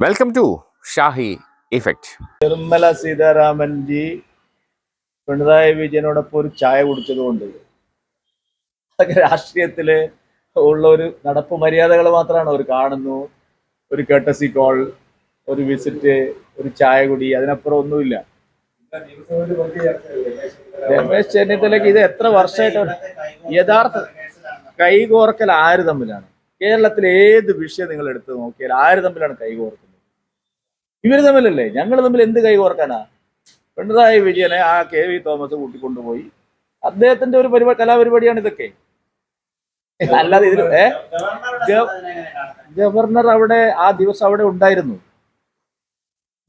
Welcome to Shahi Effect. Nirmala Sitharaman ji Pinarayi വിജയനോടൊപ്പം ഒരു ചായ കുടിച്ചതുകൊണ്ട് അതൊക്കെ രാഷ്ട്രീയത്തില് ഉള്ള ഒരു നടപ്പ് മര്യാദകൾ മാത്രമാണ്. അവർ കാണുന്നു, ഒരു കേട്ടസി കോൾ, ഒരു വിസിറ്റ്, ഒരു ചായ കുടി, അതിനപ്പുറം ഒന്നുമില്ല. രമേശ് ചെന്നിത്തലയ്ക്ക് ഇത് എത്ര വർഷമായിട്ട് യഥാർത്ഥ കൈകോർക്കൽ ആര് തമ്മിലാണ്? കേരളത്തിൽ ഏത് വിഷയം നിങ്ങൾ എടുത്ത് നോക്കിയാൽ ആര് തമ്മിലാണ് കൈകോർക്കുന്നത്? ഇവര് തമ്മിലല്ലേ. ഞങ്ങൾ തമ്മിൽ എന്ത് കൈകോർക്കാനാ? പിണറായി വിജയനെ ആ KV തോമസ് കൂട്ടിക്കൊണ്ടുപോയി അദ്ദേഹത്തിന്റെ ഒരു കലാപരിപാടിയാണ് ഇതൊക്കെ. അല്ലാതെ ഇതിൽ ഗവർണർ അവിടെ ആ ദിവസം അവിടെ ഉണ്ടായിരുന്നു.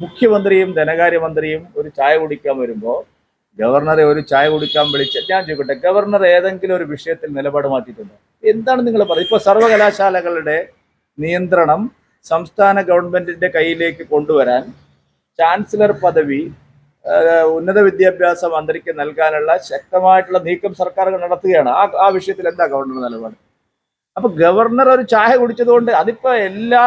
മുഖ്യമന്ത്രിയും ധനകാര്യമന്ത്രിയും ഒരു ചായ കുടിക്കാൻ വരുമ്പോ ഗവർണറെ ഒരു ചായ കുടിക്കാൻ വിളിച്ച് ഞാൻ ചോദിക്കട്ടെ, ഗവർണർ ഏതെങ്കിലും ഒരു വിഷയത്തിൽ നിലപാട് മാറ്റിയിട്ടുണ്ടോ? എന്താണ് നിങ്ങൾ പറയുന്നത്? ഇപ്പൊ സർവകലാശാലകളുടെ നിയന്ത്രണം സംസ്ഥാന ഗവൺമെന്റിന്റെ കയ്യിലേക്ക് കൊണ്ടുവരാൻ ചാൻസലർ പദവി ഉന്നത വിദ്യാഭ്യാസ മന്ത്രിക്ക് നൽകാനുള്ള ശക്തമായിട്ടുള്ള നീക്കം സർക്കാർ നടത്തുകയാണ്. ആ വിഷയത്തിൽ എന്താ ഗവർണർ നിലപാട്? അപ്പൊ ഗവർണർ ഒരു ചായ കുടിച്ചതുകൊണ്ട് അതിപ്പോ എല്ലാ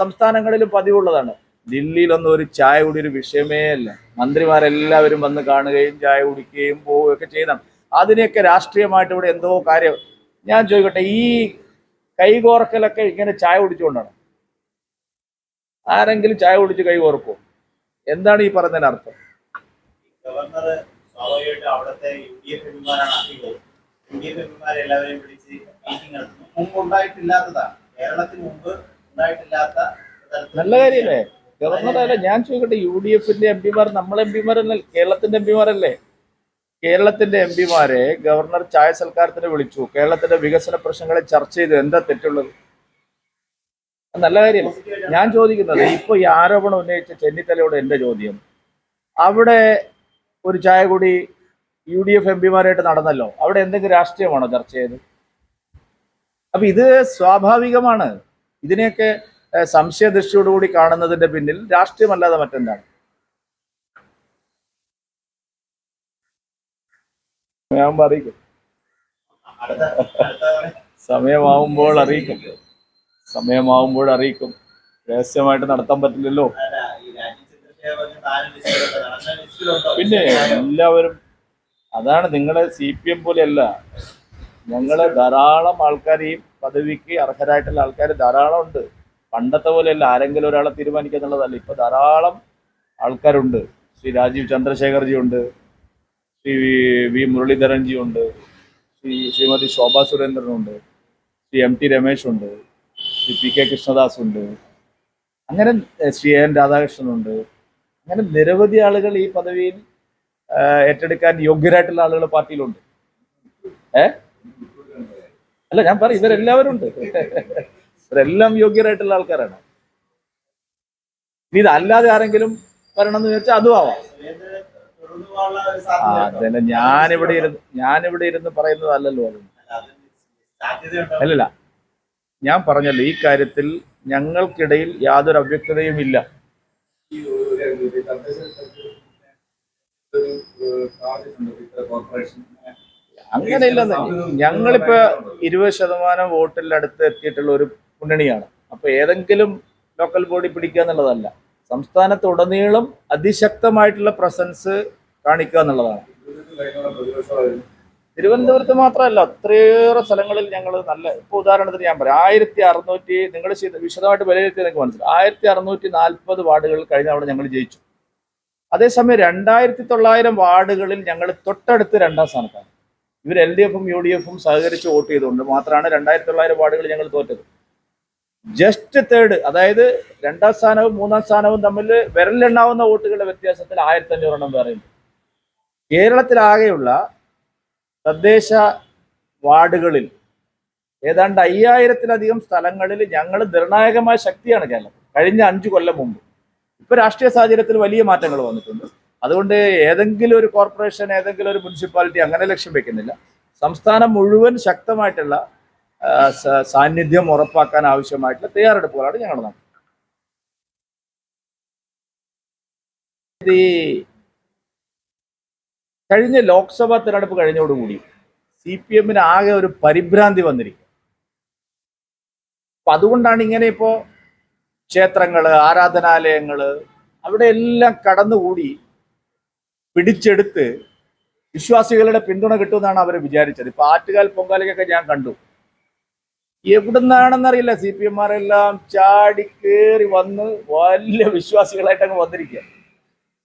സംസ്ഥാനങ്ങളിലും പതിവുള്ളതാണ്. ദില്ലിയിലൊന്നും ഒരു ചായ കുടി ഒരു വിഷയമേ അല്ല. മന്ത്രിമാരെല്ലാവരും വന്ന് കാണുകയും ചായ കുടിക്കുകയും പോവുകയൊക്കെ ചെയ്യണം. അതിനെയൊക്കെ രാഷ്ട്രീയമായിട്ട് ഇവിടെ എന്തോ കാര്യം. ഞാൻ ചോദിക്കട്ടെ, ഈ കൈകോർക്കലൊക്കെ ഇങ്ങനെ ചായ കുടിച്ചുകൊണ്ടാണ്? ആരെങ്കിലും ചായ കുടിച്ച് കൈകോർക്കോ? എന്താണ് ഈ പറഞ്ഞതിന് അർത്ഥം? ഗവർണർ സ്വാഭാവികമായിട്ടും അവിടുത്തെ UDF എംപിമാരാണ് അധികവും. UDF എംപിമാരെ എല്ലാവരെയും വിളിച്ച് മീറ്റിംഗ് നടത്തുന്നു. മുമ്പ് ഉണ്ടായിട്ടില്ലാത്തതാണ്. കേരളത്തിന് മുമ്പ് ഉണ്ടായിട്ടില്ലാത്ത നല്ല കാര്യമല്ലേ? ഗവർണർ അല്ല, ഞാൻ ചോദിക്കട്ടെ, UDFന്റെ എംപിമാർ നമ്മളെ എംപിമാരല്ല, കേരളത്തിന്റെ എംപിമാരല്ലേ? കേരളത്തിന്റെ എംപിമാരെ ഗവർണർ ചായ സൽക്കാരത്തിന് വിളിച്ചു, കേരളത്തിന്റെ വികസന പ്രശ്നങ്ങളെ ചർച്ച ചെയ്തു. എന്താ തെറ്റുള്ളത്? നല്ല കാര്യം. ഞാൻ ചോദിക്കുന്നത്, ഇപ്പൊ ഈ ആരോപണം ഉന്നയിച്ച ചെന്നിത്തലയോട് എന്റെ ചോദ്യം, അവിടെ ഒരു ചായ കൂടി UDF എംപിമാരായിട്ട് നടന്നല്ലോ, അവിടെ എന്തെങ്കിലും രാഷ്ട്രീയമാണോ ചർച്ച ചെയ്ത്? അപ്പൊ ഇത് സ്വാഭാവികമാണ്. ഇതിനെയൊക്കെ സംശയദൃഷ്ടിയോടുകൂടി കാണുന്നതിന്റെ പിന്നിൽ രാഷ്ട്രീയമല്ലാതെ മറ്റെന്താണ്? അറിയിക്കും, സമയമാവുമ്പോൾ അറിയിക്കും, സമയമാവുമ്പോൾ അറിയിക്കും. രഹസ്യമായിട്ട് നടത്താൻ പറ്റില്ലല്ലോ. പിന്നെ എല്ലാവരും അതാണ്. നിങ്ങളെ CPM പോലെയല്ല, ഞങ്ങള് ധാരാളം ആൾക്കാർ ഈ പദവിക്ക് അർഹരായിട്ടുള്ള ആൾക്കാർ ധാരാളം ഉണ്ട്. പണ്ടത്തെ പോലെയല്ല ആരെങ്കിലും ഒരാളെ തീരുമാനിക്കുക എന്നുള്ളതല്ല. ഇപ്പൊ ധാരാളം ആൾക്കാരുണ്ട്. ശ്രീ രാജീവ് ചന്ദ്രശേഖർജി ഉണ്ട്, ശ്രീ V മുരളീധരൻജി ഉണ്ട്, ശ്രീമതി ശോഭാ സുരേന്ദ്രനുണ്ട്, ശ്രീ MT രമേശ് ഉണ്ട്, ശ്രീ PK കൃഷ്ണദാസ് ഉണ്ട്, അങ്ങനെ ശ്രീ N രാധാകൃഷ്ണനുണ്ട്. അങ്ങനെ നിരവധി ആളുകൾ ഈ പദവിയിൽ ഏറ്റെടുക്കാൻ യോഗ്യരായിട്ടുള്ള ആളുകൾ പാർട്ടിയിലുണ്ട്. അല്ല, ഞാൻ പറയും, ഇവരെല്ലാവരും ഉണ്ട്. ഇവരെല്ലാം യോഗ്യരായിട്ടുള്ള ആൾക്കാരാണ്. ഇനി ഇതല്ലാതെ ആരെങ്കിലും വരണം എന്ന് വിചാരിച്ചാൽ അതും ആവാം. അതല്ല, ഞാനിവിടെ ഇരുന്ന് പറയുന്നതല്ലല്ലോ അത്. അല്ലല്ല, ഞാൻ പറഞ്ഞല്ലോ, ഈ കാര്യത്തിൽ ഞങ്ങൾക്കിടയിൽ യാതൊരു അവ്യക്തതയും ഇല്ല. അങ്ങനെയില്ലെന്ന്. ഞങ്ങളിപ്പോ 20% വോട്ടിലടുത്ത് എത്തിയിട്ടുള്ള ഒരു മുന്നണിയാണ്. അപ്പൊ ഏതെങ്കിലും ലോക്കൽ ബോഡി പിടിക്കുക എന്നുള്ളതല്ല, സംസ്ഥാനത്തുടനീളം അതിശക്തമായിട്ടുള്ള പ്രസൻസ് കാണിക്കുക എന്നുള്ളതാണ്. തിരുവനന്തപുരത്ത് മാത്രമല്ല, ഒത്തിരിയേറെ സ്ഥലങ്ങളിൽ ഞങ്ങൾ നല്ല, ഇപ്പൊ ഉദാഹരണത്തിന് ഞാൻ പറയാം, 1600, നിങ്ങൾ വിശദമായിട്ട് വിലയിരുത്തി നിങ്ങൾക്ക് മനസ്സിലാവും, 1640 വാർഡുകൾ കഴിഞ്ഞ അവിടെ ഞങ്ങൾ ജയിച്ചു. അതേസമയം 2900 വാർഡുകളിൽ ഞങ്ങൾ തൊട്ടടുത്ത് 2ാം സ്ഥാനത്താണ്. ഇവർ LDFും UDFും സഹകരിച്ച് വോട്ട് ചെയ്തുകൊണ്ട് മാത്രമാണ് 2900 വാർഡുകൾ ഞങ്ങൾ തോറ്റത്. ജസ്റ്റ് തേർഡ്, അതായത് 2ാം സ്ഥാനവും 3ാം സ്ഥാനവും തമ്മിൽ വിരലെണ്ണാവുന്ന വോട്ടുകളുടെ വ്യത്യാസത്തിൽ 1500 വേറെയുണ്ട്. കേരളത്തിലാകെയുള്ള തദ്ദേശ വാർഡുകളിൽ ഏതാണ്ട് 5000-ലധികം സ്ഥലങ്ങളിൽ ഞങ്ങൾ നിർണായകമായ ശക്തിയാണ് കേരളം കഴിഞ്ഞ 5 കൊല്ലം മുമ്പ്. ഇപ്പൊ രാഷ്ട്രീയ സാഹചര്യത്തിൽ വലിയ മാറ്റങ്ങൾ വന്നിട്ടുണ്ട്. അതുകൊണ്ട് ഏതെങ്കിലും ഒരു കോർപ്പറേഷൻ, ഏതെങ്കിലും ഒരു മുനിസിപ്പാലിറ്റി അങ്ങനെ ലക്ഷ്യം വെക്കുന്നില്ല. സംസ്ഥാനം മുഴുവൻ ശക്തമായിട്ടുള്ള സാന്നിധ്യം ഉറപ്പാക്കാൻ ആവശ്യമായിട്ടുള്ള തയ്യാറെടുപ്പുകളാണ് ഞങ്ങൾ നടത്തുന്നത്. ഈ കഴിഞ്ഞ ലോക്സഭാ തിരഞ്ഞെടുപ്പ് കഴിഞ്ഞോടുകൂടി CPM-ന് ആകെ ഒരു പരിഭ്രാന്തി വന്നിരിക്കും. അപ്പൊ അതുകൊണ്ടാണ് ഇങ്ങനെ ഇപ്പോ ക്ഷേത്രങ്ങള്, ആരാധനാലയങ്ങള്, അവിടെ എല്ലാം കടന്നുകൂടി പിടിച്ചെടുത്ത് വിശ്വാസികളുടെ പിന്തുണ കിട്ടുമെന്നാണ് അവർ വിചാരിച്ചത്. ഇപ്പൊ ആറ്റുകാൽ പൊങ്കാലയ്ക്കൊക്കെ ഞാൻ കണ്ടു, എവിടുന്നാണെന്നറിയില്ല CPM മാരെല്ലാം ചാടി കയറി വന്ന് വലിയ വിശ്വാസികളായിട്ട് അങ്ങ് വന്നിരിക്കുക.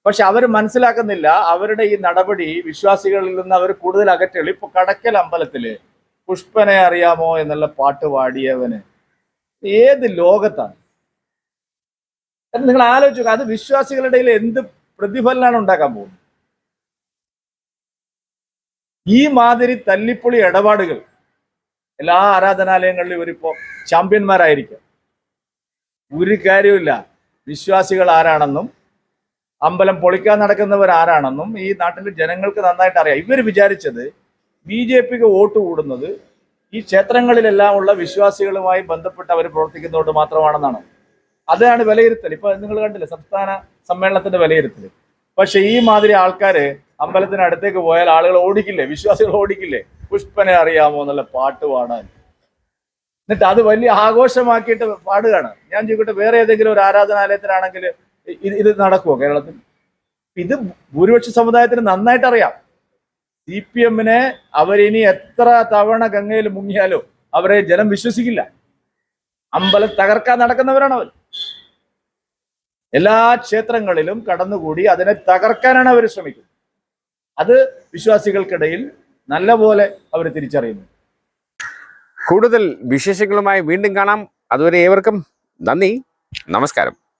പക്ഷെ അവർ മനസ്സിലാക്കുന്നില്ല അവരുടെ ഈ നടപടി വിശ്വാസികളിൽ നിന്ന് അവർ കൂടുതൽ അകറ്റുള്ളൂ. ഇപ്പൊ കടക്കൽ അമ്പലത്തില് പുഷ്പനെ അറിയാമോ എന്നുള്ള പാട്ട് പാടിയവന് ഏത് ലോകത്താണ്? നിങ്ങൾ ആലോചിച്ചു, അത് വിശ്വാസികളുടെ ഇടയിൽ എന്ത് പ്രതിഫലനാണ് ഉണ്ടാക്കാൻ പോകുന്നത്? ഈ മാതിരി തല്ലിപ്പൊളി ഇടപാടുകൾ എല്ലാ ആരാധനാലയങ്ങളിലും ഇവരിപ്പോ ചാമ്പ്യന്മാരായിരിക്കും. ഒരു കാര്യമില്ല. വിശ്വാസികൾ ആരാണെന്നും അമ്പലം പൊളിക്കാൻ നടക്കുന്നവർ ആരാണെന്നും ഈ നാട്ടിലെ ജനങ്ങൾക്ക് നന്നായിട്ട് അറിയാം. ഇവർ വിചാരിച്ചത് BJPക്ക് വോട്ട് കൂടുന്നത് ഈ ക്ഷേത്രങ്ങളിലെല്ലാം ഉള്ള വിശ്വാസികളുമായി ബന്ധപ്പെട്ട് അവർ പ്രവർത്തിക്കുന്നതുകൊണ്ട് മാത്രമാണെന്നാണ്. അതാണ് വിലയിരുത്തൽ. ഇപ്പൊ നിങ്ങൾ കണ്ടില്ലേ സംസ്ഥാന സമ്മേളനത്തിന്റെ വിലയിരുത്തൽ. പക്ഷെ ഈ മാതിരി ആൾക്കാര് അമ്പലത്തിന് അടുത്തേക്ക് പോയാൽ ആളുകൾ ഓടിക്കില്ലേ, വിശ്വാസികൾ ഓടിക്കില്ലേ പുഷ്പനെ അറിയാമോ എന്നുള്ള പാട്ട് പാടാൻ? എന്നിട്ട് അത് വലിയ ആഘോഷമാക്കിയിട്ട് പാടുകയാണ്. ഞാൻ ചോദിക്കട്ടെ, വേറെ ഏതെങ്കിലും ഒരു ആരാധനാലയത്തിലാണെങ്കിൽ ഇത് നടക്കുമോ കേരളത്തിൽ? ഇത് ഭൂരിപക്ഷ സമുദായത്തിന് നന്നായിട്ട് അറിയാം. CPMനെ അവരിനി എത്ര തവണ ഗംഗയിൽ മുങ്ങിയാലോ അവരെ ജനം വിശ്വസിക്കില്ല. അമ്പലം തകർക്കാൻ നടക്കുന്നവരാണ് അവർ. എല്ലാ ക്ഷേത്രങ്ങളിലും കടന്നുകൂടി അതിനെ തകർക്കാനാണ് അവർ ശ്രമിക്കുന്നത്. അത് വിശ്വാസികൾക്കിടയിൽ നല്ലപോലെ അവർ തിരിച്ചറിയുന്നു. കൂടുതൽ വിശേഷങ്ങളുമായി വീണ്ടും കാണാം. അതുവരെ ഏവർക്കും നന്ദി, നമസ്കാരം.